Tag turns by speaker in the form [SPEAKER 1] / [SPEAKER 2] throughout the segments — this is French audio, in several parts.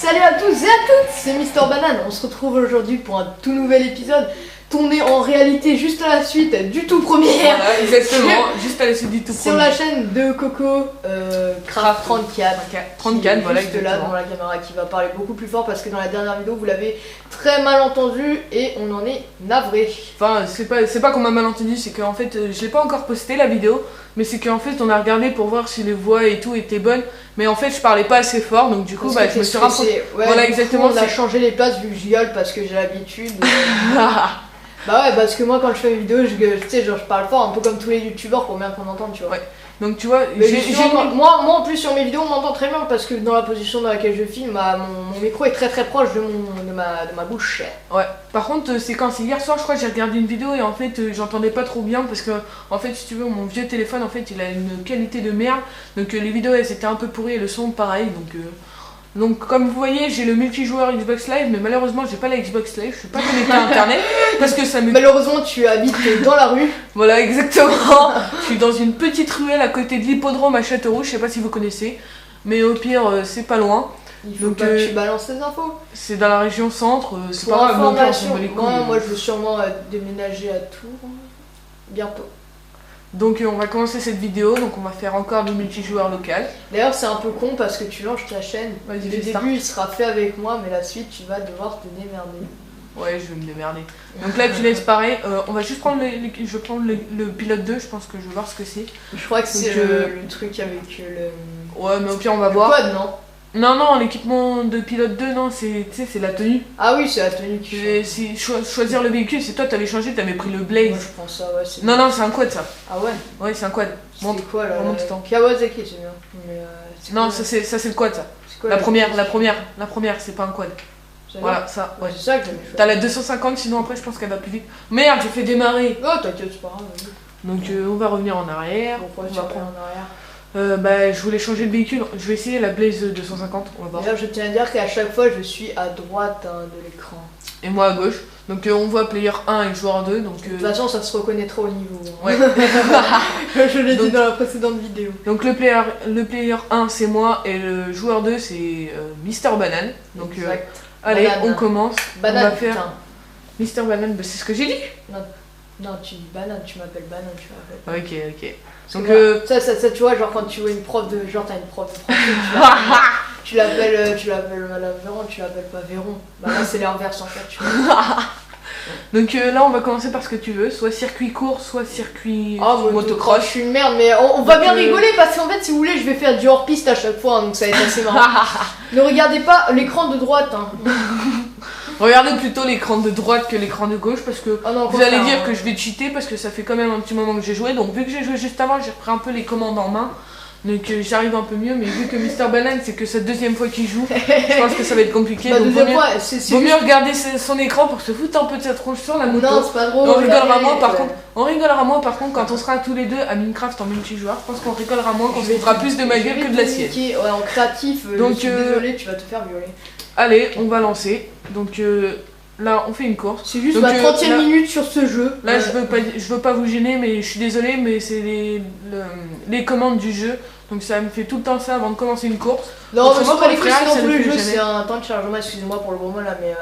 [SPEAKER 1] Salut à tous et à toutes, c'est Mister Banane. On se retrouve aujourd'hui pour un tout nouvel épisode tourné en réalité juste à la suite du tout premier.
[SPEAKER 2] Voilà, exactement, juste à la suite du tout
[SPEAKER 1] sur
[SPEAKER 2] premier.
[SPEAKER 1] la chaîne de Coco Craft 34.
[SPEAKER 2] 34, voilà,
[SPEAKER 1] juste là
[SPEAKER 2] exactement.
[SPEAKER 1] dans la caméra qui va parler beaucoup plus fort parce que dans la dernière vidéo vous l'avez très mal entendu et on en est navré.
[SPEAKER 2] Enfin, c'est pas qu'on m'a mal entendu, c'est qu'en fait, je l'ai pas encore posté la vidéo, mais c'est qu'en fait, on a regardé pour voir si les voix et tout étaient bonnes, mais en fait, je parlais pas assez fort, donc du coup,
[SPEAKER 1] Parce que
[SPEAKER 2] je me suis
[SPEAKER 1] t'es
[SPEAKER 2] rapproché.
[SPEAKER 1] stressé. Ouais,
[SPEAKER 2] Voilà,
[SPEAKER 1] du coup,
[SPEAKER 2] exactement,
[SPEAKER 1] on a
[SPEAKER 2] c'est-
[SPEAKER 1] changé les places vu que je gueule parce que j'ai l'habitude. Bah ouais, parce que moi quand je fais une vidéo, tu sais, genre je parle fort, un peu comme tous les youtubeurs pour bien qu'on entende, tu vois.
[SPEAKER 2] Ouais. Donc tu vois,
[SPEAKER 1] Mais
[SPEAKER 2] j'ai
[SPEAKER 1] justement, moi en plus sur mes vidéos on m'entend très bien parce que dans la position dans laquelle je filme, mon micro est très proche de ma bouche.
[SPEAKER 2] Ouais. Par contre, c'est quand c'est hier soir, je crois que j'ai regardé une vidéo et en fait, j'entendais pas trop bien parce que en fait, si tu veux, mon vieux téléphone, en fait, il a une qualité de merde. Donc les vidéos, elles étaient un peu pourries et le son pareil. Donc comme vous voyez, j'ai le multijoueur Xbox Live, mais malheureusement, j'ai pas la Xbox Live, je suis pas connecté à internet parce que ça me
[SPEAKER 1] Malheureusement tu habites dans la rue.
[SPEAKER 2] Voilà, exactement. Je suis dans une petite ruelle à côté de l'hippodrome à Châteauroux, je sais pas si vous connaissez, mais au pire, c'est pas loin.
[SPEAKER 1] Il faut
[SPEAKER 2] Donc,
[SPEAKER 1] pas que tu balances tes infos.
[SPEAKER 2] C'est dans la région centre, c'est
[SPEAKER 1] Pour
[SPEAKER 2] pas grave, mais au pire, on
[SPEAKER 1] information,
[SPEAKER 2] s'en bat les couilles.
[SPEAKER 1] moi je veux sûrement déménager à Tours bientôt.
[SPEAKER 2] Donc on va commencer cette vidéo, donc on va faire encore le multijoueur local.
[SPEAKER 1] D'ailleurs c'est un peu con parce que tu lances ta chaîne.
[SPEAKER 2] Vas-y,
[SPEAKER 1] Le
[SPEAKER 2] fais
[SPEAKER 1] début
[SPEAKER 2] start.
[SPEAKER 1] il sera fait avec moi mais la suite tu vas devoir te démerder.
[SPEAKER 2] Ouais, je vais me démerder. Donc là, tu laisses pareil, on va juste prendre je vais prendre le pilote 2, je pense que je vais voir ce que c'est.
[SPEAKER 1] Je crois que c'est
[SPEAKER 2] Donc,
[SPEAKER 1] le truc avec le...
[SPEAKER 2] Ouais, mais au pire, on va
[SPEAKER 1] le
[SPEAKER 2] voir.
[SPEAKER 1] code, non?
[SPEAKER 2] Non, l'équipement de pilote 2, non, c'est la tenue.
[SPEAKER 1] Ah oui, c'est la tenue qui change.
[SPEAKER 2] Choisir le véhicule, c'est toi, t'avais changé, t'avais pris le Blaze.
[SPEAKER 1] Moi je pense ça, ouais. c'est-
[SPEAKER 2] Non, c'est un quad ça.
[SPEAKER 1] Ah ouais?
[SPEAKER 2] Ouais, c'est un quad. Montre.
[SPEAKER 1] C'est quoi là?
[SPEAKER 2] remonte le temps.
[SPEAKER 1] Kawasaki, c'est bien. Mais, c'est
[SPEAKER 2] Non,
[SPEAKER 1] quoi,
[SPEAKER 2] ça c'est le quad ça.
[SPEAKER 1] c'est quoi,
[SPEAKER 2] La première, c'est pas un quad.
[SPEAKER 1] celle-là?
[SPEAKER 2] Voilà, ça, ouais.
[SPEAKER 1] Ouais, c'est ça que j'avais fait.
[SPEAKER 2] T'as la 250, sinon après je pense qu'elle va plus vite. Merde, j'ai fait démarrer.
[SPEAKER 1] Oh, t'inquiète, c'est pas grave. vas-y.
[SPEAKER 2] Donc on va revenir en arrière.
[SPEAKER 1] Pourquoi
[SPEAKER 2] On
[SPEAKER 1] tu
[SPEAKER 2] va
[SPEAKER 1] vas
[SPEAKER 2] prendre.
[SPEAKER 1] en arrière?
[SPEAKER 2] Je voulais changer de véhicule. Je vais essayer la Blaze 250, on va voir.
[SPEAKER 1] D'ailleurs, je tiens à dire qu'à chaque fois, je suis à droite de l'écran.
[SPEAKER 2] Et moi à gauche. Donc on voit player 1 et joueur 2. Donc,
[SPEAKER 1] De toute façon, ça se reconnaîtra au niveau. hein.
[SPEAKER 2] ouais.
[SPEAKER 1] Je l'ai dit
[SPEAKER 2] Donc-
[SPEAKER 1] dans la précédente vidéo.
[SPEAKER 2] Donc le player 1 c'est moi et le joueur 2 c'est Mister Banane. Donc
[SPEAKER 1] Exact.
[SPEAKER 2] allez,
[SPEAKER 1] Banane.
[SPEAKER 2] on commence.
[SPEAKER 1] Banane,
[SPEAKER 2] on va faire
[SPEAKER 1] putain.
[SPEAKER 2] Mister Banane, bah, c'est ce que j'ai dit.
[SPEAKER 1] Non, tu dis banane, tu m'appelles banane, tu m'appelles.
[SPEAKER 2] Ok.
[SPEAKER 1] Parce
[SPEAKER 2] Donc
[SPEAKER 1] que ça, tu vois, genre quand tu vois une prof de. Genre, t'as une prof de français, tu l'appelles Madame Véron, tu l'appelles pas Véron. Bah là, c'est l'inverse en fait, tu vois.
[SPEAKER 2] Donc là on va commencer par ce que tu veux, soit circuit court, soit circuit
[SPEAKER 1] Oh, je
[SPEAKER 2] motocross.
[SPEAKER 1] suis une merde, mais on va
[SPEAKER 2] Donc,
[SPEAKER 1] bien rigoler parce qu'en fait, si vous voulez, je vais faire du hors-piste à chaque fois, hein, donc ça va être assez marrant. Ne regardez pas l'écran de droite. Hein.
[SPEAKER 2] Regardez plutôt l'écran de droite que l'écran de gauche parce que
[SPEAKER 1] Oh non,
[SPEAKER 2] vous allez dire que je vais cheater parce que ça fait quand même un petit moment que j'ai joué. Donc vu que j'ai joué juste avant, j'ai repris un peu les commandes en main. Donc j'arrive un peu mieux, mais vu que Mister Banane c'est que sa deuxième fois qu'il joue, je pense que ça va être compliqué.
[SPEAKER 1] Bah,
[SPEAKER 2] Donc
[SPEAKER 1] deuxième
[SPEAKER 2] vaut mieux,
[SPEAKER 1] fois, c'est
[SPEAKER 2] vaut
[SPEAKER 1] juste-
[SPEAKER 2] mieux regarder son écran pour se foutre un peu de sa tronche sur la moto.
[SPEAKER 1] Non, c'est pas drôle.
[SPEAKER 2] Et on rigolera
[SPEAKER 1] allez,
[SPEAKER 2] moins par
[SPEAKER 1] ouais.
[SPEAKER 2] contre. On rigolera moins par contre quand on sera tous les deux à Minecraft en multijoueur. Je pense qu'on rigolera moins, qu'on se foutra plus de ma gueule que de la sienne.
[SPEAKER 1] Ouais, en créatif,
[SPEAKER 2] Donc,
[SPEAKER 1] je suis désolé, tu vas te faire violer.
[SPEAKER 2] Allez, on va lancer. Donc là on fait une course.
[SPEAKER 1] C'est juste
[SPEAKER 2] Donc,
[SPEAKER 1] ma 30ème
[SPEAKER 2] là-
[SPEAKER 1] minute sur ce jeu.
[SPEAKER 2] Là, je veux pas vous gêner, mais je suis désolée, mais c'est les commandes du jeu. Donc ça me fait tout le temps ça avant de commencer une course.
[SPEAKER 1] Non, mais
[SPEAKER 2] Autrement,
[SPEAKER 1] c'est pas les
[SPEAKER 2] pour
[SPEAKER 1] couilles,
[SPEAKER 2] le
[SPEAKER 1] sinon
[SPEAKER 2] frère,
[SPEAKER 1] tous
[SPEAKER 2] ça
[SPEAKER 1] les
[SPEAKER 2] le fait
[SPEAKER 1] jeux,
[SPEAKER 2] jamais.
[SPEAKER 1] c'est un temps de chargement, excusez-moi pour le gros mot là, mais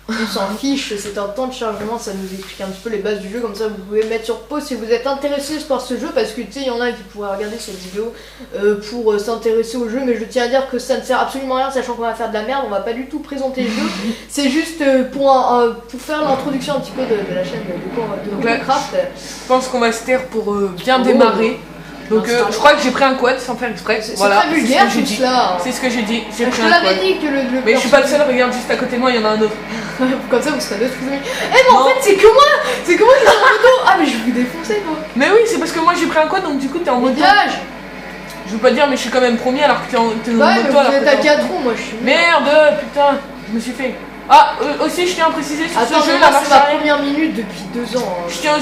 [SPEAKER 1] on s'en fiche, c'est un temps de chargement, ça nous explique un petit peu les bases du jeu, comme ça vous pouvez mettre sur pause si vous êtes intéressé par ce jeu, parce que tu sais, il y en a qui pourraient regarder cette vidéo pour s'intéresser au jeu, mais je tiens à dire que ça ne sert absolument à rien, sachant qu'on va faire de la merde, on va pas du tout présenter le jeu, c'est juste pour faire l'introduction un petit peu de la chaîne
[SPEAKER 2] Donc là,
[SPEAKER 1] Craft.
[SPEAKER 2] Je pense qu'on va se taire pour bien
[SPEAKER 1] Oh.
[SPEAKER 2] démarrer. Donc
[SPEAKER 1] Non, c'est
[SPEAKER 2] je crois que j'ai pris un quad sans faire exprès.
[SPEAKER 1] C'est
[SPEAKER 2] Voilà,
[SPEAKER 1] très vulgaire
[SPEAKER 2] c'est ce que
[SPEAKER 1] tout
[SPEAKER 2] j'ai dit.
[SPEAKER 1] cela.
[SPEAKER 2] C'est ce que j'ai dit, j'ai
[SPEAKER 1] Je
[SPEAKER 2] pris
[SPEAKER 1] te
[SPEAKER 2] un
[SPEAKER 1] l'avais
[SPEAKER 2] quad.
[SPEAKER 1] dit que le
[SPEAKER 2] Mais je suis pas le seul, regarde juste à côté de moi, il y en a un autre.
[SPEAKER 1] Comme ça vous serez deux amis. Eh mais en
[SPEAKER 2] Non.
[SPEAKER 1] fait c'est que moi qui suis en moto. Ah mais je vais vous défoncer moi.
[SPEAKER 2] Mais oui, c'est parce que moi j'ai pris un quad, donc du coup t'es en moto.
[SPEAKER 1] Dégage.
[SPEAKER 2] Je veux pas dire, mais je suis quand même premier alors que t'es en
[SPEAKER 1] Ouais
[SPEAKER 2] moto.
[SPEAKER 1] mais
[SPEAKER 2] alors
[SPEAKER 1] vous
[SPEAKER 2] que
[SPEAKER 1] êtes à
[SPEAKER 2] t'es en-
[SPEAKER 1] 4 roues, moi je suis...
[SPEAKER 2] Merde, putain, je me suis fait. Ah, aussi je tiens à préciser sur
[SPEAKER 1] Attends,
[SPEAKER 2] ce jeu
[SPEAKER 1] mais
[SPEAKER 2] la
[SPEAKER 1] moi
[SPEAKER 2] marche
[SPEAKER 1] c'est ma
[SPEAKER 2] arrière.
[SPEAKER 1] première minute depuis 2 ans. hein.
[SPEAKER 2] Je tiens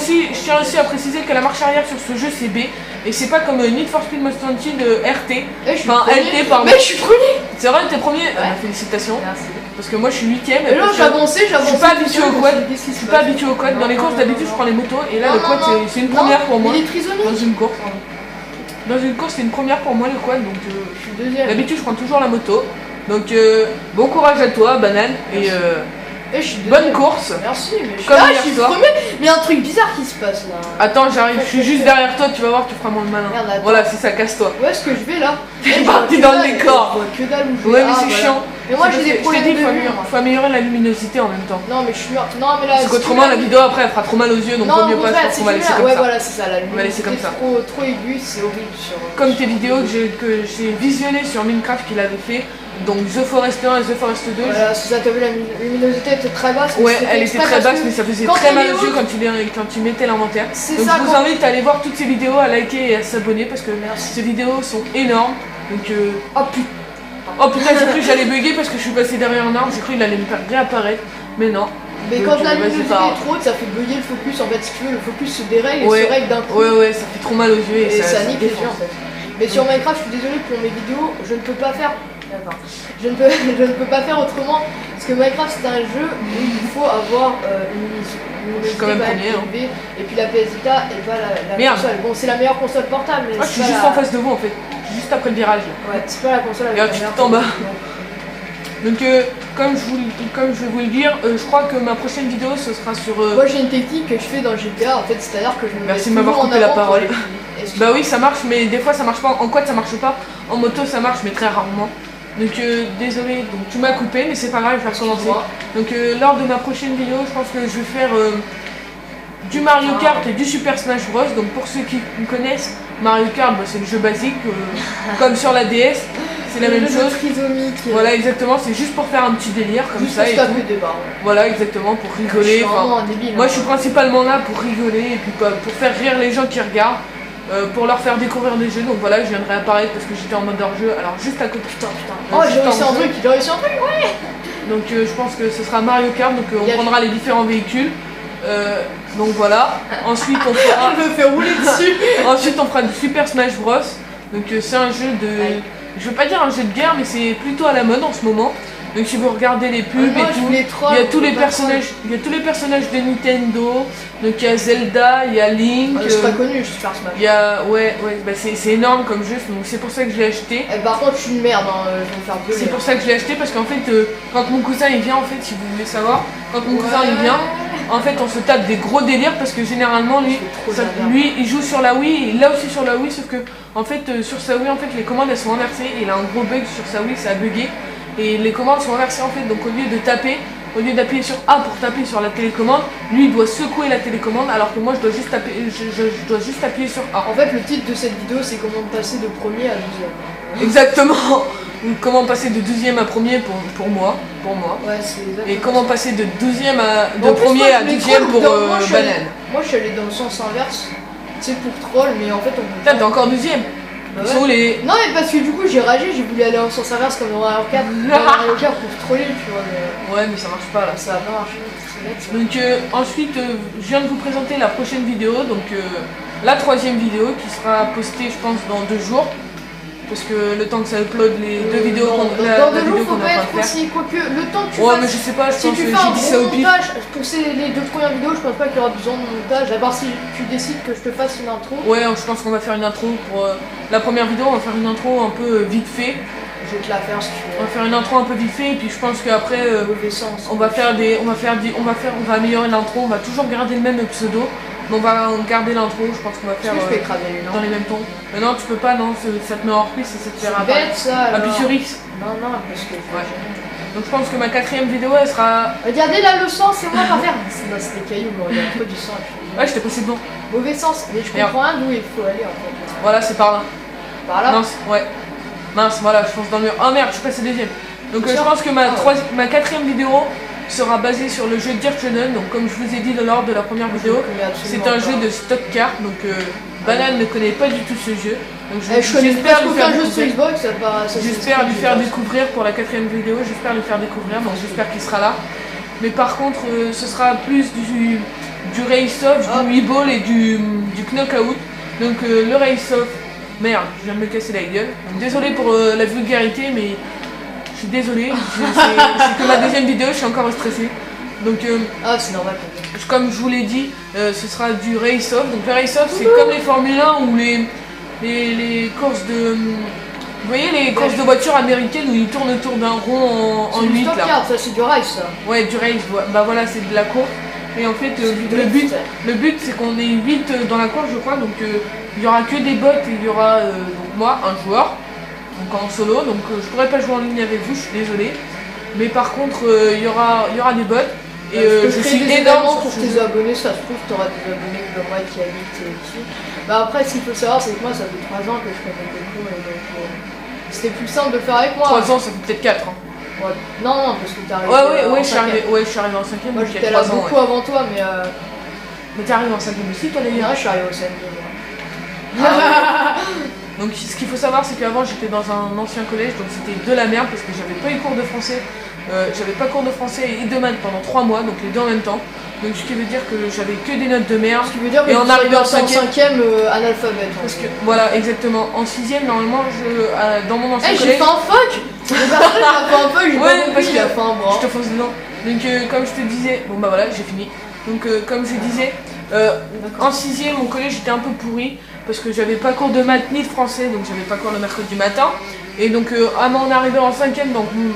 [SPEAKER 2] aussi à préciser que la marche arrière sur ce jeu c'est B et c'est pas comme Need for Speed Most Wanted RT.
[SPEAKER 1] Eh, je suis
[SPEAKER 2] Enfin
[SPEAKER 1] premier.
[SPEAKER 2] LT pardon.
[SPEAKER 1] Mais je suis premier.
[SPEAKER 2] C'est vrai que t'es premier. Félicitations.
[SPEAKER 1] Merci.
[SPEAKER 2] Parce que moi je suis 8ème.
[SPEAKER 1] Mais là j'avançais,
[SPEAKER 2] je suis pas habitué au quad.
[SPEAKER 1] Je
[SPEAKER 2] Je suis pas habitué au quad. Dans les courses d'habitude je prends les motos et là le quad c'est une première pour moi.
[SPEAKER 1] Il est trisomique.
[SPEAKER 2] Dans une course. Dans une course c'est une première pour moi le quad donc
[SPEAKER 1] Je suis deuxième.
[SPEAKER 2] d'habitude je prends toujours la moto. Donc bon courage à toi, Banane, et
[SPEAKER 1] je suis désolée.
[SPEAKER 2] bonne course.
[SPEAKER 1] Merci, mais je suis
[SPEAKER 2] Comme
[SPEAKER 1] là,
[SPEAKER 2] hier
[SPEAKER 1] je suis
[SPEAKER 2] soir.
[SPEAKER 1] premier. Mais il y a un truc bizarre qui se passe là.
[SPEAKER 2] Attends, j'arrive, je suis juste derrière toi, tu vas voir, tu feras moins le malin.
[SPEAKER 1] Merde, attends.
[SPEAKER 2] Voilà, c'est ça, casse-toi.
[SPEAKER 1] Où est-ce que je vais là?
[SPEAKER 2] T'es parti dans le décor.
[SPEAKER 1] Je vois que dalle où je vais.
[SPEAKER 2] Ouais, mais
[SPEAKER 1] Ah,
[SPEAKER 2] c'est
[SPEAKER 1] voilà.
[SPEAKER 2] chiant.
[SPEAKER 1] Mais moi j'ai des
[SPEAKER 2] Je t'ai
[SPEAKER 1] problèmes
[SPEAKER 2] dit,
[SPEAKER 1] de mur.
[SPEAKER 2] faut améliorer la luminosité en même temps.
[SPEAKER 1] Non, mais je suis mort. Non, mais là.
[SPEAKER 2] Parce qu'autrement, la vidéo après, elle fera trop mal aux yeux, donc
[SPEAKER 1] non,
[SPEAKER 2] vaut mieux
[SPEAKER 1] au
[SPEAKER 2] pas, je
[SPEAKER 1] contraire,
[SPEAKER 2] pense
[SPEAKER 1] si
[SPEAKER 2] qu'on va
[SPEAKER 1] tu
[SPEAKER 2] laisser
[SPEAKER 1] mets-
[SPEAKER 2] comme
[SPEAKER 1] ouais,
[SPEAKER 2] ça.
[SPEAKER 1] voilà, c'est ça. La
[SPEAKER 2] On va laisser comme ça.
[SPEAKER 1] Trop aiguë, c'est horrible sur.
[SPEAKER 2] Comme tes vidéos que j'ai visionnées sur Minecraft qu'il avait fait, donc The Forest 1 et The Forest 2.
[SPEAKER 1] Voilà, c'est ça, t'as vu, la luminosité était très basse.
[SPEAKER 2] Ouais, elle était très basse, mais ça faisait
[SPEAKER 1] quand
[SPEAKER 2] très
[SPEAKER 1] elle
[SPEAKER 2] mal
[SPEAKER 1] est
[SPEAKER 2] aux yeux
[SPEAKER 1] haute-
[SPEAKER 2] quand tu mettais l'inventaire.
[SPEAKER 1] C'est
[SPEAKER 2] Donc
[SPEAKER 1] ça,
[SPEAKER 2] je vous
[SPEAKER 1] quand-
[SPEAKER 2] invite à aller voir toutes ces vidéos, à liker et à s'abonner parce que
[SPEAKER 1] Merci.
[SPEAKER 2] ces vidéos sont énormes. Donc
[SPEAKER 1] Oh putain.
[SPEAKER 2] oh putain, j'ai cru que j'allais bugger parce que je suis passé derrière un arbre, j'ai cru qu'il allait me faire réapparaître, mais non.
[SPEAKER 1] Mais
[SPEAKER 2] Donc,
[SPEAKER 1] quand la
[SPEAKER 2] vas-y,
[SPEAKER 1] luminosité
[SPEAKER 2] pas grave.
[SPEAKER 1] est trop haute, ça fait bugger le focus. En fait, si tu veux, le focus se dérègle et
[SPEAKER 2] Ouais.
[SPEAKER 1] se règle d'un coup.
[SPEAKER 2] Ouais, ça fait trop mal aux yeux
[SPEAKER 1] Et ça nique les
[SPEAKER 2] défonce.
[SPEAKER 1] yeux en fait. Mais sur Minecraft, je suis désolée pour mes vidéos, je ne peux pas faire. D'accord. Je ne peux pas faire autrement. Parce que Minecraft c'est un jeu où il faut avoir une luminosité
[SPEAKER 2] quand même premier, hein.
[SPEAKER 1] élevée. Et puis la PS Vita et pas la
[SPEAKER 2] Merde.
[SPEAKER 1] console. Bon, c'est la meilleure console portable. Mais
[SPEAKER 2] Ah, je
[SPEAKER 1] c'est
[SPEAKER 2] suis
[SPEAKER 1] pas
[SPEAKER 2] juste
[SPEAKER 1] la-
[SPEAKER 2] en face de vous en fait, juste après le virage. Là.
[SPEAKER 1] Ouais, c'est pas la console avec
[SPEAKER 2] Regarde,
[SPEAKER 1] la
[SPEAKER 2] tu
[SPEAKER 1] meilleure
[SPEAKER 2] te en bas.
[SPEAKER 1] console.
[SPEAKER 2] Donc comme je vais vous le dire, je crois que ma prochaine vidéo ce sera sur...
[SPEAKER 1] Moi j'ai une technique que je fais dans GTA en fait, c'est-à-dire que je me
[SPEAKER 2] Merci
[SPEAKER 1] mets
[SPEAKER 2] de m'avoir
[SPEAKER 1] toujours en
[SPEAKER 2] coupé la
[SPEAKER 1] avant pour
[SPEAKER 2] parole.
[SPEAKER 1] les filles.
[SPEAKER 2] Bah oui, ça marche, mais des fois ça marche pas. En quad ça marche pas, en moto ça marche, mais très rarement. Donc désolé, donc tu m'as coupé, mais c'est pas grave, je vais recommencer.
[SPEAKER 1] Excuse-moi.
[SPEAKER 2] Donc lors de ma prochaine vidéo, je pense que je vais faire du Mario Kart et du Super Smash Bros. Donc pour ceux qui me connaissent, Mario Kart bah, c'est le jeu basique, comme sur la DS, c'est la même chose.
[SPEAKER 1] Trisomique.
[SPEAKER 2] Voilà, exactement, c'est juste pour faire un petit délire comme
[SPEAKER 1] Juste
[SPEAKER 2] ça
[SPEAKER 1] pour
[SPEAKER 2] et
[SPEAKER 1] se taper
[SPEAKER 2] tout.
[SPEAKER 1] des barres.
[SPEAKER 2] Voilà, exactement, pour
[SPEAKER 1] Je
[SPEAKER 2] rigoler.
[SPEAKER 1] suis
[SPEAKER 2] enfin,
[SPEAKER 1] vraiment un débile.
[SPEAKER 2] moi
[SPEAKER 1] hein.
[SPEAKER 2] je suis principalement là pour rigoler et puis pour faire rire les gens qui regardent, pour leur faire découvrir des jeux. Donc voilà, je viendrai apparaître parce que j'étais en mode hors-jeu, alors juste à côté.
[SPEAKER 1] Putain.
[SPEAKER 2] Ouais,
[SPEAKER 1] Oh,
[SPEAKER 2] c'est
[SPEAKER 1] j'ai réussi
[SPEAKER 2] en
[SPEAKER 1] un
[SPEAKER 2] jeu.
[SPEAKER 1] truc, j'ai réussi un truc.
[SPEAKER 2] Donc je pense que ce sera Mario Kart, donc on
[SPEAKER 1] Yes.
[SPEAKER 2] prendra les différents véhicules. Donc voilà, ensuite on fera,
[SPEAKER 1] Je me fais rouler dessus.
[SPEAKER 2] ensuite on fera du Super Smash Bros. Donc c'est un jeu de...
[SPEAKER 1] Ouais.
[SPEAKER 2] Je veux pas dire un jeu de guerre, mais c'est plutôt à la mode en ce moment. Donc si vous regardez les pubs
[SPEAKER 1] Ah, moi,
[SPEAKER 2] et
[SPEAKER 1] je
[SPEAKER 2] tout,
[SPEAKER 1] voulais troll,
[SPEAKER 2] il y a tous
[SPEAKER 1] je
[SPEAKER 2] les
[SPEAKER 1] voulais pas
[SPEAKER 2] personnages de Nintendo. Donc il y a Zelda, il y a Link.
[SPEAKER 1] C'est pas connu, Super Smash.
[SPEAKER 2] Il y a... Ouais, bah c'est énorme comme jeu, donc c'est pour ça que je l'ai acheté.
[SPEAKER 1] Eh, par contre, je suis une merde, hein, je vais me faire gueuler.
[SPEAKER 2] C'est pour ça que je l'ai acheté parce qu'en fait, quand mon cousin il vient, en fait, si vous voulez savoir, quand mon cousin il vient, en fait, on se tape des gros délires parce que généralement, lui,
[SPEAKER 1] Je fais trop la merde.
[SPEAKER 2] lui il joue sur la Wii et là aussi sur la Wii, sauf que en fait, sur sa Wii, en fait, les commandes elles sont inversées et il a un gros bug sur sa Wii, ça a bugué et les commandes sont inversées en fait. Donc, au lieu de taper, au lieu d'appuyer sur A pour taper sur la télécommande, lui il doit secouer la télécommande alors que moi je dois juste taper, je dois juste appuyer sur A.
[SPEAKER 1] En fait, le titre de cette vidéo, c'est comment passer de premier à 12e.
[SPEAKER 2] Exactement. Comment passer de 12e à premier pour moi.
[SPEAKER 1] Ouais, c'est exactement.
[SPEAKER 2] Et comment passer de 12e à
[SPEAKER 1] En plus,
[SPEAKER 2] premier
[SPEAKER 1] moi,
[SPEAKER 2] à
[SPEAKER 1] je l'ai
[SPEAKER 2] 12e
[SPEAKER 1] troll,
[SPEAKER 2] pour
[SPEAKER 1] moi, je suis allé-
[SPEAKER 2] Banane.
[SPEAKER 1] Moi, je suis allé dans le sens inverse. C'est pour troll, mais en fait, on peut
[SPEAKER 2] Putain, t'es encore 12e.
[SPEAKER 1] Bah
[SPEAKER 2] Ils
[SPEAKER 1] ouais.
[SPEAKER 2] sont où les.
[SPEAKER 1] Non, mais parce que du coup, j'ai ragé, j'ai voulu aller en sens inverse comme dans Mario Kart. Dans Mario Kart pour troller, tu vois. Mais
[SPEAKER 2] Ouais, mais ça marche pas là.
[SPEAKER 1] ça va pas marcher. C'est net, ça.
[SPEAKER 2] Donc ensuite, je viens de vous présenter la prochaine vidéo, donc la 3e vidéo qui sera postée, je pense, dans 2 jours. Parce que le temps que ça upload les 2 vidéos
[SPEAKER 1] Non,
[SPEAKER 2] qu'on
[SPEAKER 1] dans
[SPEAKER 2] la
[SPEAKER 1] 2
[SPEAKER 2] vidéo
[SPEAKER 1] jours, faut
[SPEAKER 2] qu'on
[SPEAKER 1] pas
[SPEAKER 2] est en train
[SPEAKER 1] être
[SPEAKER 2] de faire.
[SPEAKER 1] aussi. Quoique, le temps que tu
[SPEAKER 2] Ouais,
[SPEAKER 1] fasses.
[SPEAKER 2] mais je sais pas, je
[SPEAKER 1] Si
[SPEAKER 2] pense
[SPEAKER 1] tu
[SPEAKER 2] que
[SPEAKER 1] fais un
[SPEAKER 2] j'ai dit ça
[SPEAKER 1] gros
[SPEAKER 2] au pif.
[SPEAKER 1] montage pour les 2 premières vidéos, je pense pas qu'il y aura besoin de montage. À part si tu décides que je te fasse une intro.
[SPEAKER 2] Ouais, je pense qu'on va faire une intro pour la première vidéo, on va faire une intro un peu vite fait.
[SPEAKER 1] Je vais te la faire si tu
[SPEAKER 2] On va
[SPEAKER 1] veux.
[SPEAKER 2] faire une intro un peu vite fait et puis je pense qu'après
[SPEAKER 1] Mauvais sens.
[SPEAKER 2] on va améliorer l'intro, on va toujours garder le même pseudo, mais on va garder l'intro, je pense qu'on va
[SPEAKER 1] Est-ce
[SPEAKER 2] faire
[SPEAKER 1] que je peux écraser les
[SPEAKER 2] dans
[SPEAKER 1] noms?
[SPEAKER 2] les mêmes tons. Mais non, tu peux pas, non, ça te met hors piste et ça te fait
[SPEAKER 1] C'est
[SPEAKER 2] apparaître.
[SPEAKER 1] bête ça alors.
[SPEAKER 2] Appuie sur X.
[SPEAKER 1] Non, parce que.
[SPEAKER 2] Ouais. Donc je pense que ma 4e vidéo elle sera.
[SPEAKER 1] Regardez là le sang, c'est moi par terre. Non, c'est des cailloux, mais il y a trop du sang. et puis-
[SPEAKER 2] Ouais, j'étais passé devant.
[SPEAKER 1] Mauvais sens, mais je
[SPEAKER 2] Merde.
[SPEAKER 1] comprends rien d'où il faut aller en fait.
[SPEAKER 2] Voilà, c'est par là.
[SPEAKER 1] Par là.
[SPEAKER 2] Mince, ouais. Mince, voilà, je fonce dans le mur. Oh merde, je suis passé 2e. Donc je
[SPEAKER 1] Tiens.
[SPEAKER 2] pense que
[SPEAKER 1] Ah ouais.
[SPEAKER 2] ma 4e vidéo sera basée sur le jeu Dirt Channel. Donc comme je vous ai dit lors de la première vidéo, c'est un jeu de stock car. Donc Banane ne connaît pas du tout ce jeu. Donc
[SPEAKER 1] Je connais
[SPEAKER 2] j'espère
[SPEAKER 1] presque
[SPEAKER 2] lui faire
[SPEAKER 1] aucun jeu sur
[SPEAKER 2] découvrir.
[SPEAKER 1] Xbox, ça part.
[SPEAKER 2] J'espère lui faire découvrir pour la 4e vidéo, j'espère lui faire découvrir, donc j'espère qu'il sera là. Mais par contre, ce sera plus du Race-Off,
[SPEAKER 1] Ah.
[SPEAKER 2] du Weeball et du Knockout. Donc le Race-Off, merde, je viens de me casser la gueule. Donc, désolé pour la vulgarité, mais je suis désolé, c'est que ma 2e vidéo, je suis encore stressé. Donc
[SPEAKER 1] Ah, c'est normal.
[SPEAKER 2] comme je vous l'ai dit, ce sera du Race-Off. Donc le Race-Off, c'est comme les Formule 1 ou les courses Vous voyez les courses de voitures américaines où ils tournent autour d'un rond en 8 là.
[SPEAKER 1] Ça c'est du race ça.
[SPEAKER 2] Ouais, du race, bah voilà, c'est de la course. Et en fait, le but c'est qu'on est 8 dans la course, je crois. Donc il y aura que des bots et il y aura donc moi, un joueur, donc en solo. Donc je pourrais pas jouer en ligne avec vous, je suis désolée. Mais par contre, il y aura des bots. Et je suis énorme
[SPEAKER 1] pour tes abonnés, ça se trouve, tu auras des abonnés comme moi qui habitent ici. Bah après, ce qu'il faut savoir, c'est que moi, ça fait 3 ans que je fais des cours et donc c'était plus simple de le faire avec moi.
[SPEAKER 2] 3 ans, ça fait peut-être 4 ans.
[SPEAKER 1] Ouais. Non, parce que t'es arrivé.
[SPEAKER 2] Ouais, je suis arrivé en 5ème.
[SPEAKER 1] Moi, j'étais là beaucoup avant toi, mais.
[SPEAKER 2] Mais t'es arrivé en 5ème aussi, toi d'ailleurs?
[SPEAKER 1] Ouais, je suis arrivé au 5ème.
[SPEAKER 2] Donc ce qu'il faut savoir, c'est qu'avant j'étais dans un ancien collège, donc c'était de la merde parce que j'avais pas eu cours de français. J'avais pas cours de français et de maths pendant 3 mois, donc les deux en même temps. Donc ce qui veut dire que j'avais que des notes de merde.
[SPEAKER 1] Ce qui veut dire que
[SPEAKER 2] et en arrivant en
[SPEAKER 1] 5ème analphabète.
[SPEAKER 2] Parce que voilà, exactement. En 6ème, normalement, dans mon ancien collège.
[SPEAKER 1] J'ai fait un fuck. J'ai fait un fuck, j'ai pas compris, il a fait un bras.
[SPEAKER 2] Je te fonce dedans. Donc comme je te disais, bon bah voilà, j'ai fini. Donc comme je disais, en 6ème, mon collège était un peu pourri parce que j'avais pas cours de maths ni de français, donc j'avais pas cours le mercredi matin. Et donc à mon arrivée en 5ème,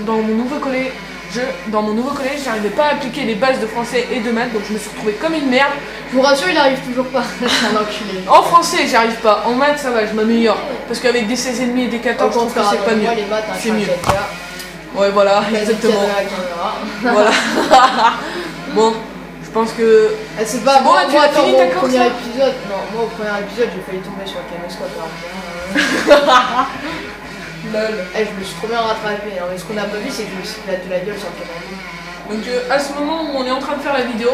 [SPEAKER 2] dans mon nouveau collège, j'arrivais pas à appliquer les bases de français et de maths, donc je me suis retrouvée comme une merde.
[SPEAKER 1] Je vous rassure, il arrive toujours pas. C'est un enculé.
[SPEAKER 2] En français, j'y arrive pas. En maths, ça va, je m'améliore. Parce qu'avec des 16,5 et des 14, je trouve que c'est pas mieux. C'est mieux. Ouais, voilà, exactement. Voilà. Bon, je pense que.
[SPEAKER 1] C'est pas
[SPEAKER 2] bon, tu as fini ta course.
[SPEAKER 1] Premier épisode. Non, moi au premier épisode, j'ai failli tomber sur le caméscope.
[SPEAKER 2] Lol.
[SPEAKER 1] Je me suis trop bien rattrapé. Mais ce qu'on n'a pas vu, c'est que je me suis éclaté la gueule sur le caméscope.
[SPEAKER 2] Donc à ce moment où on est en train de faire la vidéo,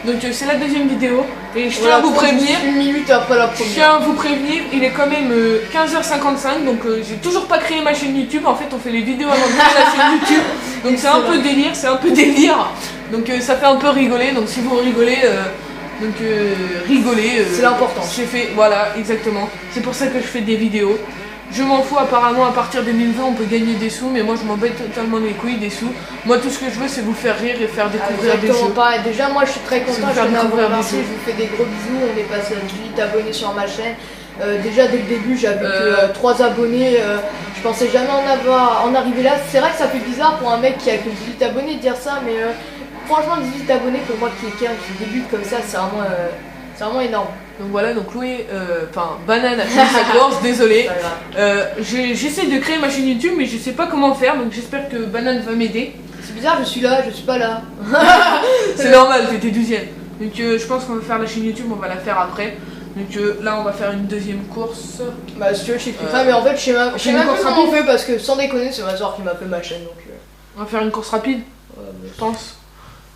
[SPEAKER 2] donc c'est la deuxième vidéo et je tiens à vous prévenir.
[SPEAKER 1] Une minute après la première.
[SPEAKER 2] Je tiens à vous prévenir, il est quand même 15h55, donc j'ai toujours pas créé ma chaîne YouTube. En fait, on fait les vidéos avant de créer la chaîne YouTube. Donc c'est un peu délire, Donc ça fait un peu rigoler. Donc si vous rigolez, rigolez.
[SPEAKER 1] C'est l'important.
[SPEAKER 2] C'est fait, voilà, exactement. C'est pour ça que je fais des vidéos. Je m'en fous, apparemment à partir de 2020 on peut gagner des sous, mais moi je m'en bats totalement les couilles des sous. Moi tout ce que je veux c'est vous faire rire et faire découvrir des jeux.
[SPEAKER 1] Pareil. Déjà moi je suis très content, je
[SPEAKER 2] vous
[SPEAKER 1] fais des gros bisous, on est passé à 18 abonnés sur ma chaîne. Déjà dès le début j'avais que 3 abonnés, je pensais jamais en arriver là. C'est vrai que ça fait bizarre pour un mec qui a que 18 abonnés de dire ça, mais franchement 18 abonnés pour moi qui débute comme ça c'est vraiment énorme.
[SPEAKER 2] Donc voilà, donc Louis, Banane a fini sa course, désolé. J'essaie de créer ma chaîne YouTube mais je sais pas comment faire, donc j'espère que Banane va m'aider.
[SPEAKER 1] C'est bizarre, je suis là, je suis pas là.
[SPEAKER 2] C'est normal, t'étais 12ème. Donc je pense qu'on va faire la chaîne YouTube, on va la faire après. Donc là on va faire une deuxième course.
[SPEAKER 1] Bah si tu veux je t'expliquerai, mais en fait je sais même pas comment on fait parce que sans déconner c'est ma soeur qui m'a fait ma chaîne donc...
[SPEAKER 2] On va faire une course rapide, je pense.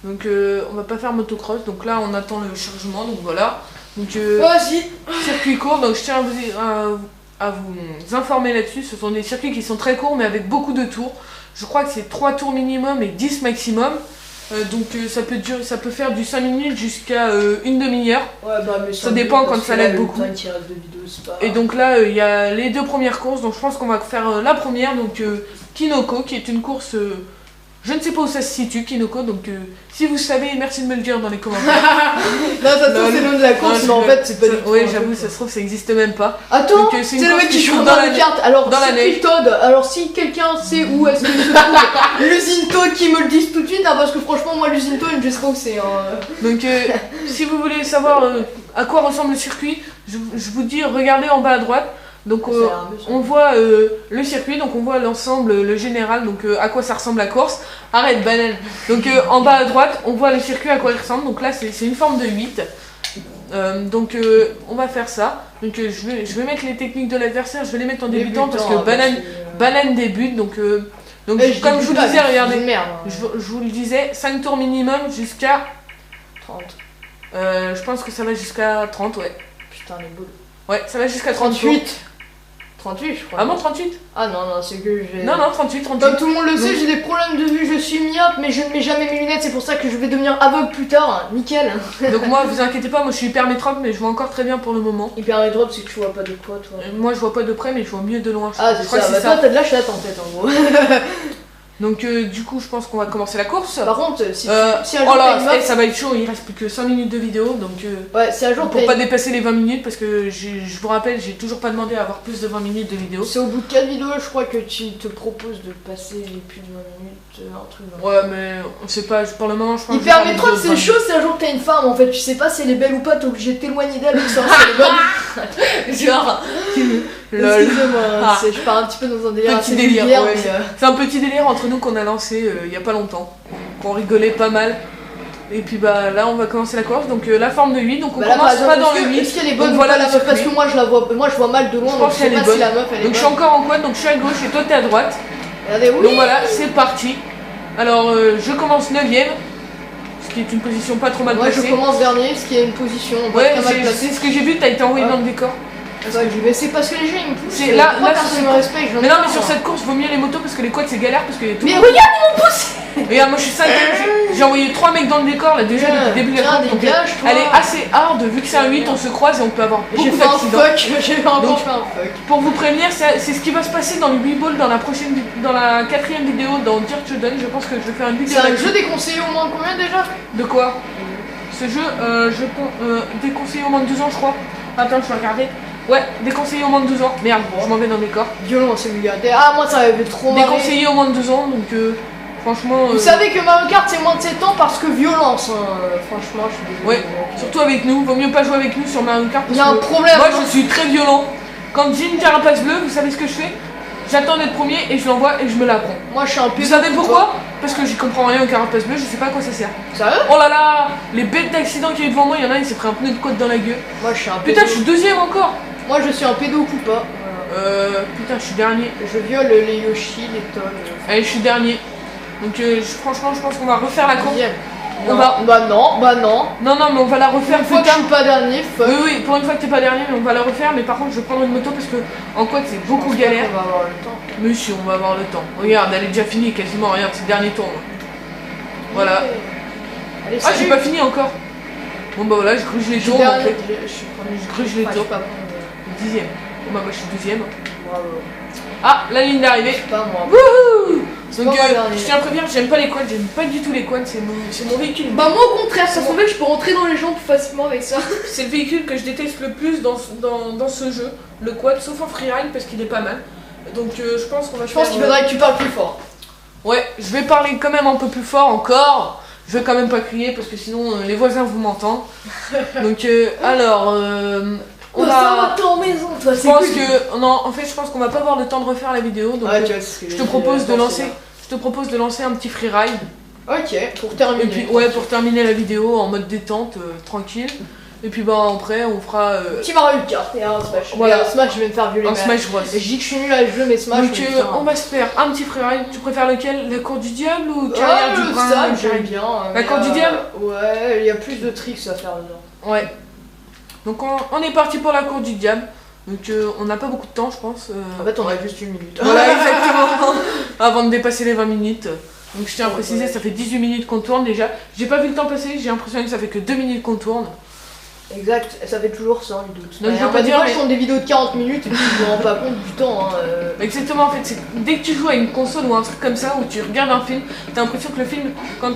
[SPEAKER 2] Donc on va pas faire motocross, donc là on attend le chargement, donc voilà. Donc circuit court, donc je tiens à vous informer là-dessus. Ce sont des circuits qui sont très courts mais avec beaucoup de tours. Je crois que c'est 3 tours minimum et 10 maximum. Donc ça peut faire du 5 minutes jusqu'à une demi-heure.
[SPEAKER 1] Ouais, mais
[SPEAKER 2] ça dépend quand ça l'aide beaucoup. Et donc là il y a les 2 premières courses, donc je pense qu'on va faire la première, donc Kinoko, qui est une course... je ne sais pas où ça se situe, Kinoko, donc si vous savez, merci de me le dire dans les commentaires.
[SPEAKER 1] Non, ça se trouve c'est le nom de la course, mais en fait c'est pas du tout.
[SPEAKER 2] Oui, j'avoue, ça se trouve ça existe même pas.
[SPEAKER 1] Attends, c'est le mec qui joue dans la carte. Alors, c'est Todd. Alors, si quelqu'un sait où est-ce que se trouve l'usine Todd, qui me le dise tout de suite, parce que franchement, moi, l'usine Todd, je sais pas où c'est.
[SPEAKER 2] Donc, si vous voulez savoir à quoi ressemble le circuit, je vous dis, regardez en bas à droite. Donc on voit le circuit, donc on voit l'ensemble, le général, donc à quoi ça ressemble la course. Arrête banane. Donc en bas à droite, on voit le circuit à quoi il ressemble. Donc là c'est une forme de 8. Donc on va faire ça. Donc je vais mettre les techniques de l'adversaire, je vais les mettre en débutant parce que banane débute. Donc comme je vous le disais, regardez, je vous le disais, 5 tours minimum jusqu'à
[SPEAKER 1] 30.
[SPEAKER 2] Je pense que ça va jusqu'à 30, ouais.
[SPEAKER 1] Putain les boules.
[SPEAKER 2] Ouais, ça va jusqu'à
[SPEAKER 1] 38. 38 je crois.
[SPEAKER 2] Ah bon 38?
[SPEAKER 1] Ah non, c'est que j'ai...
[SPEAKER 2] Non, 38.
[SPEAKER 1] Comme tout le monde le sait, j'ai des problèmes de vue, je suis myope, mais je ne mets jamais mes lunettes, c'est pour ça que je vais devenir aveugle plus tard, nickel.
[SPEAKER 2] Donc moi, vous inquiétez pas, moi je suis hyper métrope, mais je vois encore très bien pour le moment.
[SPEAKER 1] Hyper métrope, c'est que tu vois pas de quoi toi?
[SPEAKER 2] Moi je vois pas de près, mais je vois mieux de loin.
[SPEAKER 1] Ah c'est ça, toi t'as de la chatte en fait en gros.
[SPEAKER 2] Donc du coup je pense qu'on va commencer la course.
[SPEAKER 1] Par contre, si un jour
[SPEAKER 2] oh là,
[SPEAKER 1] t'as une meuf...
[SPEAKER 2] ça va être chaud, il reste plus que 5 minutes de vidéo, donc
[SPEAKER 1] ouais, si un jour
[SPEAKER 2] pour pas dépasser les 20 minutes, parce que je vous rappelle, j'ai toujours pas demandé à avoir plus de 20 minutes de vidéo.
[SPEAKER 1] C'est au bout de 4 vidéos, je crois que tu te proposes de passer les plus de 20 minutes, un truc.
[SPEAKER 2] Ouais, mais on sait pas, pour le moment je pense
[SPEAKER 1] il permettra de c'est chaud si un jour t'as une femme, en fait, tu sais pas si elle est belle ou pas, t'es obligé de t'éloigner d'elle, et ça c'est bonne. Genre... Excusez-moi, je pars un petit peu dans un délire
[SPEAKER 2] petit délire,
[SPEAKER 1] vulgaire,
[SPEAKER 2] ouais,
[SPEAKER 1] mais
[SPEAKER 2] c'est un petit délire entre nous qu'on a lancé il y a pas longtemps, qu'on rigolait pas mal. Et puis bah là on va commencer la course, donc la forme de 8, donc on commence pas dans le 8.
[SPEAKER 1] Est-ce qu'elle est bonne ou pas la meuf? Parce que moi je vois mal de loin,
[SPEAKER 2] je pense qu'elle est bonne.
[SPEAKER 1] Si la meuf, elle est
[SPEAKER 2] donc je suis encore en quad, donc je suis à gauche et toi t'es à droite.
[SPEAKER 1] Regardez, oui.
[SPEAKER 2] Donc voilà, c'est parti. Alors je commence 9ème, ce qui est une position pas trop mal placée.
[SPEAKER 1] Moi je commence dernier, ce qui est une position
[SPEAKER 2] ouais, c'est ce que j'ai vu, t'as été envoyé dans le décor.
[SPEAKER 1] Ouais, c'est parce que les gens ils me poussent.
[SPEAKER 2] C'est là,
[SPEAKER 1] personne me respecte.
[SPEAKER 2] Mais non, mais sur cette course, vaut mieux les motos parce que les quads c'est galère parce que tout.
[SPEAKER 1] Mais regarde, ils m'ont poussé.
[SPEAKER 2] Regarde, moi je suis 5ème, j'ai envoyé 3 mecs dans le décor là déjà depuis le début de la course. Donc elle est assez hard, vu que c'est un 8, on se croise et on peut avoir beaucoup d'accidents.
[SPEAKER 1] J'ai encore fait un fuck.
[SPEAKER 2] Pour vous prévenir, c'est ce qui va se passer dans le 8 ball dans la 4ème vidéo dans Dirt Shodan. Je pense que je vais faire une vidéo.
[SPEAKER 1] C'est un jeu déconseillé au moins combien déjà?
[SPEAKER 2] De quoi? Ce jeu, déconseillé au moins de 2 ans je crois. Attends, je vais regarder. Ouais, déconseillé au moins de 12 ans. Merde, je m'en vais dans le décor.
[SPEAKER 1] Violent, c'est vulgaire. Ah, moi ça avait trop marré.
[SPEAKER 2] Déconseillé au moins de 2 ans, donc franchement.
[SPEAKER 1] Vous savez que Mario Kart c'est moins de 7 ans parce que violence. Franchement, je suis désolé.
[SPEAKER 2] Ouais, surtout avec nous. Vaut mieux pas jouer avec nous sur Mario Kart.
[SPEAKER 1] Il y a un problème.
[SPEAKER 2] Moi, je suis très violent. Quand j'ai une carapace bleue, vous savez ce que je fais? J'attends d'être premier et je l'envoie et je me la prends.
[SPEAKER 1] Moi, je suis un peu.
[SPEAKER 2] Vous savez pourquoi? Parce que j'y comprends rien aux carapaces bleues, je sais pas à quoi ça sert.
[SPEAKER 1] Sérieux?
[SPEAKER 2] Oh là là, les bêtes d'accident qu'il y a eu devant moi, il y en a, il s'est pris un pneu de côte dans la gueule.
[SPEAKER 1] Moi, je suis un
[SPEAKER 2] Putain, je suis 2ème encore.
[SPEAKER 1] Moi je suis un pédo-coupa.
[SPEAKER 2] Putain, je suis dernier.
[SPEAKER 1] Je viole les Yoshi, les Todd.
[SPEAKER 2] Allez, je suis dernier. Donc franchement, je pense qu'on va refaire la course.
[SPEAKER 1] Bah non.
[SPEAKER 2] Non, mais on va la refaire
[SPEAKER 1] plus tard. Je suis pas dernier, fuck.
[SPEAKER 2] Oui, pour une fois que t'es pas dernier, mais on va la refaire. Mais par contre, je vais prendre une moto parce que en quad c'est beaucoup galère.
[SPEAKER 1] On va avoir le temps.
[SPEAKER 2] Mais si, on va avoir le temps. Regarde, elle est déjà finie quasiment. Regarde, c'est le dernier tour. Voilà.
[SPEAKER 1] Allez,
[SPEAKER 2] ah, j'ai pas fini encore. Bon bah voilà, je gruge les tours en fait.
[SPEAKER 1] Je
[SPEAKER 2] gruge les tours. 10ème. Bon bah moi je suis 12ème.
[SPEAKER 1] Bravo.
[SPEAKER 2] Ah, la ligne d'arrivée.
[SPEAKER 1] Pas moi.
[SPEAKER 2] Wouhou. Donc je tiens à prévenir, j'aime pas les quads, j'aime pas du tout les quads, c'est mon véhicule.
[SPEAKER 1] Bah moi au contraire, ça fait que je peux rentrer dans les gens plus facilement avec ça.
[SPEAKER 2] C'est le véhicule que je déteste le plus dans ce jeu, le quad, sauf en freeride parce qu'il est pas mal. Donc je pense qu'on va
[SPEAKER 1] Je pense qu'il faudrait que tu parles plus fort.
[SPEAKER 2] Ouais, je vais parler quand même un peu plus fort encore. Je vais quand même pas crier parce que sinon les voisins vous m'entendent. Donc alors...
[SPEAKER 1] ça va en maison, toi,
[SPEAKER 2] je pense que non, en fait, je pense qu'on va pas avoir le temps de refaire la vidéo, donc je te propose de lancer un petit freeride.
[SPEAKER 1] Ok, pour terminer.
[SPEAKER 2] Et puis ouais, pour terminer la vidéo en mode détente, tranquille. Et puis bah après, on fera.
[SPEAKER 1] Petit Mario Kart et un Smash.
[SPEAKER 2] Voilà.
[SPEAKER 1] Smash, je vais me faire violer.
[SPEAKER 2] Un Smash Bros.
[SPEAKER 1] Je dis que je suis nul à jouer, mais Smash.
[SPEAKER 2] Donc on va se faire un petit freeride. Tu préfères lequel? La cour du diable ou carrière du brin?
[SPEAKER 1] J'aime bien.
[SPEAKER 2] La cour du diable?
[SPEAKER 1] Ouais, il y a plus de tricks à faire dedans.
[SPEAKER 2] Ouais. Donc on est parti pour la cour du diable. Donc on n'a pas beaucoup de temps je pense.
[SPEAKER 1] En fait on a juste une minute.
[SPEAKER 2] Voilà exactement. Avant de dépasser les 20 minutes. Donc je tiens à préciser, ça fait 18 minutes qu'on tourne déjà. J'ai pas vu le temps passer, j'ai l'impression que ça fait que 2 minutes qu'on tourne.
[SPEAKER 1] Exact, ça fait toujours ça en doute.
[SPEAKER 2] Donc je veux pas dire
[SPEAKER 1] je tourne des vidéos de 40 minutes et puis je me rends pas compte du temps.
[SPEAKER 2] Exactement, en fait, dès que tu joues à une console ou un truc comme ça où tu regardes un film, t'as l'impression que le film, quand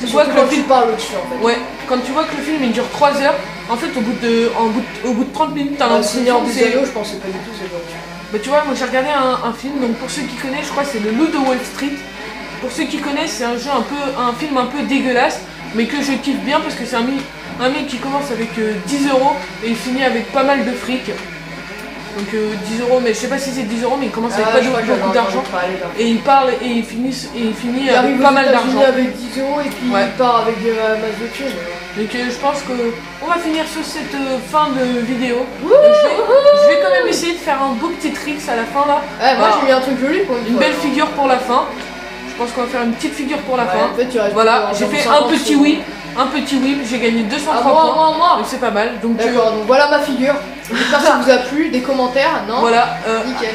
[SPEAKER 2] tu vois que le film
[SPEAKER 1] parle au-dessus en fait.
[SPEAKER 2] Ouais, quand tu vois que le film il dure 3 heures, en fait au bout de 30 minutes t'as l'impression
[SPEAKER 1] que c'est... je pensais pas du tout c'est bon.
[SPEAKER 2] Bah tu vois, moi j'ai regardé un film, donc pour ceux qui connaissent, je crois que c'est Le Loup de Wall Street. Pour ceux qui connaissent, c'est un jeu un film un peu dégueulasse, mais que je kiffe bien parce que c'est un mec qui commence avec 10 € et il finit avec pas mal de fric. Donc 10 €, mais je sais pas si c'est 10 €, mais il commence avec pas beaucoup d'argent. Et il parle et il finit avec pas mal d'argent.
[SPEAKER 1] Il avec 10 € et puis il part avec des masses de thunes.
[SPEAKER 2] Donc je pense qu'on va finir sur cette fin de vidéo. Je vais quand même essayer de faire un beau petit tricks à la fin là.
[SPEAKER 1] Moi j'ai mis un truc joli pour
[SPEAKER 2] une belle figure pour la fin. Je pense qu'on va faire une petite figure pour la fin.
[SPEAKER 1] En fait,
[SPEAKER 2] voilà, j'ai fait un petit whip. Un petit whip, j'ai gagné 203 points.
[SPEAKER 1] Moi.
[SPEAKER 2] Donc c'est pas mal.
[SPEAKER 1] D'accord, donc voilà ma figure. J'espère que ça vous a plu, des commentaires, non?
[SPEAKER 2] Voilà,
[SPEAKER 1] nickel.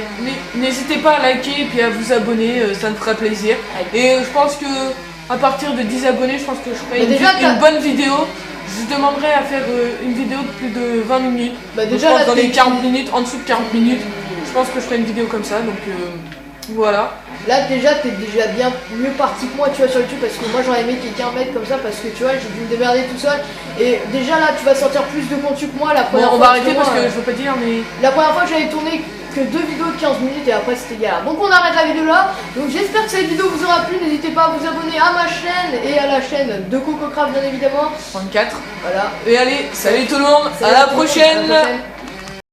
[SPEAKER 2] N'hésitez pas à liker et puis à vous abonner, ça me fera plaisir. Et je pense que à partir de 10 abonnés, je pense que je ferai une bonne vidéo. Je vous demanderai à faire une vidéo de plus de 20 minutes.
[SPEAKER 1] Bah déjà
[SPEAKER 2] dans les 40 minutes, en dessous de 40 minutes, je pense que je ferai une vidéo comme ça. Donc Voilà.
[SPEAKER 1] Là déjà t'es déjà bien mieux parti que moi tu vois sur YouTube parce que moi j'aurais aimé quelqu'un mettre comme ça parce que tu vois j'ai dû me démerder tout seul et déjà là tu vas sortir plus de contenu que moi la première
[SPEAKER 2] Bon, on
[SPEAKER 1] fois.
[SPEAKER 2] va arrêter parce que je veux pas dire mais...
[SPEAKER 1] La première fois que j'avais tourné que 2 vidéos de 15 minutes et après c'était galère. Donc on arrête la vidéo là. Donc j'espère que cette vidéo vous aura plu. N'hésitez pas à vous abonner à ma chaîne et à la chaîne de CocoCraft bien évidemment.
[SPEAKER 2] 34.
[SPEAKER 1] Voilà.
[SPEAKER 2] Et allez, salut tout le monde,
[SPEAKER 1] Salut
[SPEAKER 2] à la
[SPEAKER 1] tout le monde,
[SPEAKER 2] prochaine.
[SPEAKER 1] à la prochaine.